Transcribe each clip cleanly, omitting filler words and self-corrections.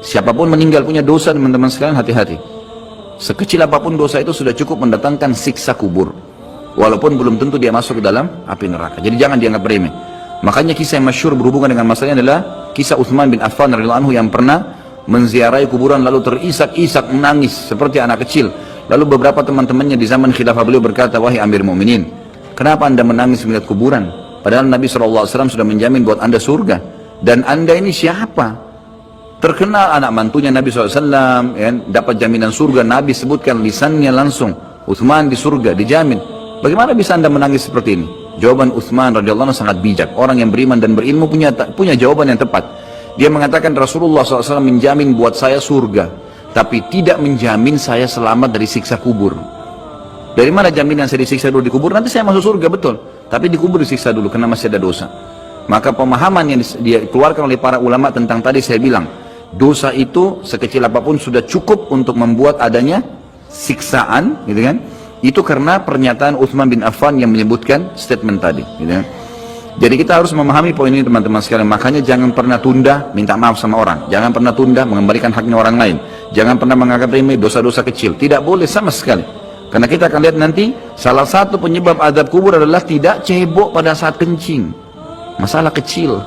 Siapapun meninggal punya dosa, teman-teman sekalian, hati-hati. Sekecil apapun dosa itu sudah cukup mendatangkan siksa kubur. Walaupun belum tentu dia masuk ke dalam api neraka. Jadi jangan dianggap remeh. Makanya kisah yang masyhur berhubungan dengan masalah ini adalah kisah Utsman bin Affan radhiyallahu anhu yang pernah menziarahi kuburan lalu terisak-isak menangis seperti anak kecil. Lalu beberapa teman-temannya di zaman khilafah beliau berkata, "Wahai Amir Mu'minin, kenapa anda menangis melihat kuburan? Padahal Nabi SAW sudah menjamin buat anda surga. Dan anda ini siapa? Terkenal anak mantunya Nabi SAW, ya, dapat jaminan surga. Nabi sebutkan lisannya langsung, Utsman di surga, dijamin. Bagaimana bisa anda menangis seperti ini?" Jawaban Utsman radhiyallahu anhu sangat bijak. Orang yang beriman dan berilmu punya jawaban yang tepat. Dia mengatakan, Rasulullah SAW menjamin buat saya surga, tapi tidak menjamin saya selamat dari siksa kubur. Dari mana jaminan saya disiksa dulu di kubur? Nanti saya masuk surga, betul. Tapi di kubur disiksa dulu karena masih ada dosa. Maka pemahaman yang dikeluarkan oleh para ulama tentang tadi saya bilang, dosa itu sekecil apapun sudah cukup untuk membuat adanya siksaan, gitu kan? Itu karena pernyataan Utsman bin Affan yang menyebutkan statement tadi, gitu kan? Jadi kita harus memahami poin ini, teman-teman sekalian. Makanya jangan pernah tunda minta maaf sama orang. Jangan pernah tunda mengembalikan haknya orang lain. Jangan pernah menganggap remeh dosa-dosa kecil. Tidak boleh sama sekali. Karena kita akan lihat nanti salah satu penyebab azab kubur adalah tidak cebok pada saat kencing. Masalah kecil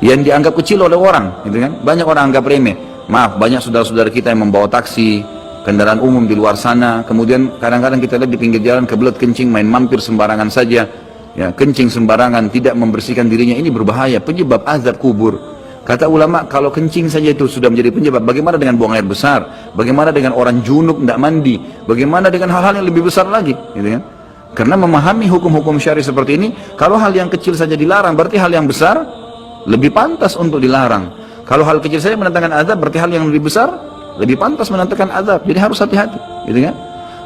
yang dianggap kecil oleh orang, gitu kan? Banyak orang anggap remeh. Maaf, banyak saudara-saudara kita yang membawa taksi, kendaraan umum di luar sana, kemudian kadang-kadang kita lihat di pinggir jalan kebelet kencing, main mampir sembarangan saja, ya, kencing sembarangan, tidak membersihkan dirinya. Ini berbahaya, penyebab azab kubur. Kata ulama, kalau kencing saja itu sudah menjadi penyebab, bagaimana dengan buang air besar? Bagaimana dengan orang junub tidak mandi? Bagaimana dengan hal-hal yang lebih besar lagi, gitu kan? Karena memahami hukum-hukum syari seperti ini, kalau hal yang kecil saja dilarang, berarti hal yang besar lebih pantas untuk dilarang. Kalau hal kecil saja mendatangkan azab, berarti hal yang lebih besar lebih pantas mendatangkan azab. Jadi harus hati-hati, gitu kan?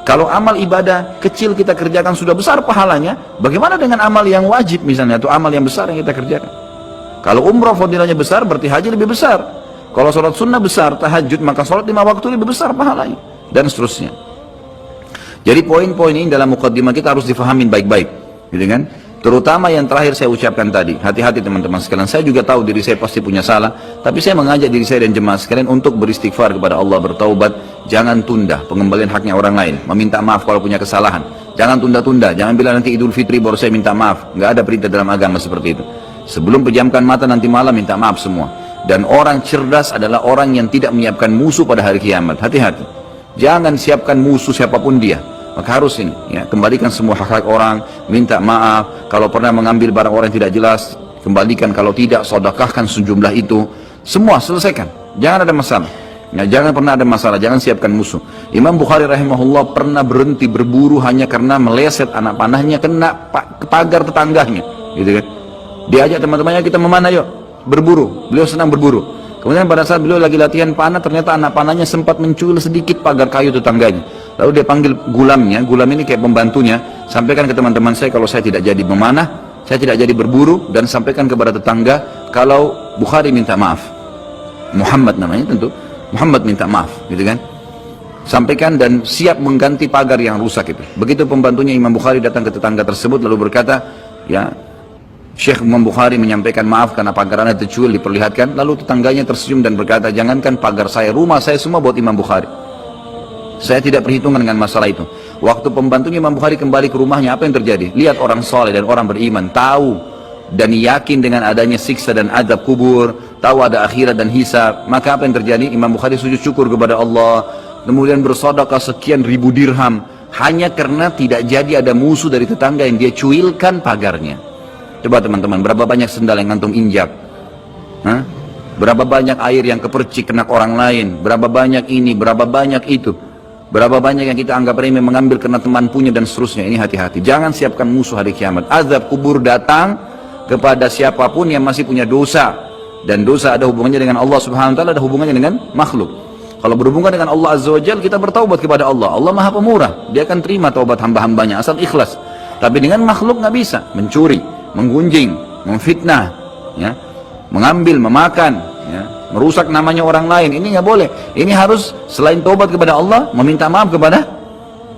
Kalau amal ibadah kecil kita kerjakan sudah besar pahalanya, bagaimana dengan amal yang wajib misalnya, atau amal yang besar yang kita kerjakan? Kalau umrah fadilahnya besar, berarti haji lebih besar. Kalau sholat sunnah besar, tahajud, maka sholat 5 waktu lebih besar pahalanya, dan seterusnya. Jadi poin-poin ini dalam mukaddimah kita harus difahamin baik-baik, gitu kan? Terutama yang terakhir saya ucapkan tadi, hati-hati teman-teman sekalian. Saya juga tahu diri saya pasti punya salah, tapi saya mengajak diri saya dan jemaah sekalian untuk beristighfar kepada Allah, bertaubat. Jangan tunda pengembalian haknya orang lain, meminta maaf kalau punya kesalahan. Jangan tunda-tunda, jangan bilang nanti Idul Fitri baru saya minta maaf. Nggak ada perintah dalam agama seperti itu. Sebelum pejamkan mata nanti malam minta maaf semua. Dan orang cerdas adalah orang yang tidak menyiapkan musuh pada hari kiamat. Hati-hati, jangan siapkan musuh siapapun dia. Maka harus ini, ya, kembalikan semua hak-hak orang, minta maaf. Kalau pernah mengambil barang orang yang tidak jelas, kembalikan. Kalau tidak, sedekahkan sejumlah itu. Semua selesaikan, jangan ada masalah. Ya, jangan pernah ada masalah, jangan siapkan musuh. Imam Bukhari rahimahullah pernah berhenti berburu hanya karena meleset anak panahnya kena pagar tetangganya, gitu kan? Diajak teman-temannya, kita memana yuk, berburu. Beliau senang berburu. Kemudian pada saat beliau lagi latihan panah, ternyata anak panahnya sempat mencuil sedikit pagar kayu tetangganya. Lalu dia panggil gulamnya, gulam ini kayak pembantunya, sampaikan ke teman-teman saya kalau saya tidak jadi memanah, saya tidak jadi berburu, dan sampaikan kepada tetangga kalau Bukhari minta maaf. Muhammad namanya tentu, Muhammad minta maaf, gitu kan? Sampaikan dan siap mengganti pagar yang rusak itu. Begitu pembantunya Imam Bukhari datang ke tetangga tersebut lalu berkata, ya, Syekh Imam Bukhari menyampaikan maaf karena pagar anda tercuil, diperlihatkan. Lalu tetangganya tersenyum dan berkata, jangankan pagar saya, rumah saya semua buat Imam Bukhari. Saya tidak perhitungan dengan masalah itu. Waktu pembantunya Imam Bukhari kembali ke rumahnya, apa yang terjadi? Lihat orang soleh dan orang beriman, tahu dan yakin dengan adanya siksa dan adab kubur, tahu ada akhirat dan hisab. Maka apa yang terjadi? Imam Bukhari sujud syukur kepada Allah, kemudian bersedekah sekian ribu dirham, hanya karena tidak jadi ada musuh dari tetangga yang dia cuilkan pagarnya. Coba teman-teman, berapa banyak sendal yang ngantung injak? Hah? Berapa banyak air yang kepercik kena orang lain? Berapa banyak ini, berapa banyak itu? Berapa banyak yang kita anggap remeh mengambil karena teman punya dan seterusnya. Ini hati-hati, jangan siapkan musuh hari kiamat. Azab kubur datang kepada siapapun yang masih punya dosa. Dan dosa ada hubungannya dengan Allah subhanahu wa ta'ala, ada hubungannya dengan makhluk. Kalau berhubungan dengan Allah azza wa jalla, kita bertaubat kepada Allah. Allah maha pemurah, dia akan terima taubat hamba-hambanya asal ikhlas. Tapi dengan makhluk nggak bisa, mencuri, menggunjing, memfitnah, ya, mengambil, memakan, ya, merusak namanya orang lain, ini nggak boleh. Ini harus selain taubat kepada Allah, meminta maaf kepada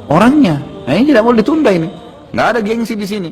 orangnya. Nah, ini tidak boleh ditunda ini. Nggak ada gengsi di sini.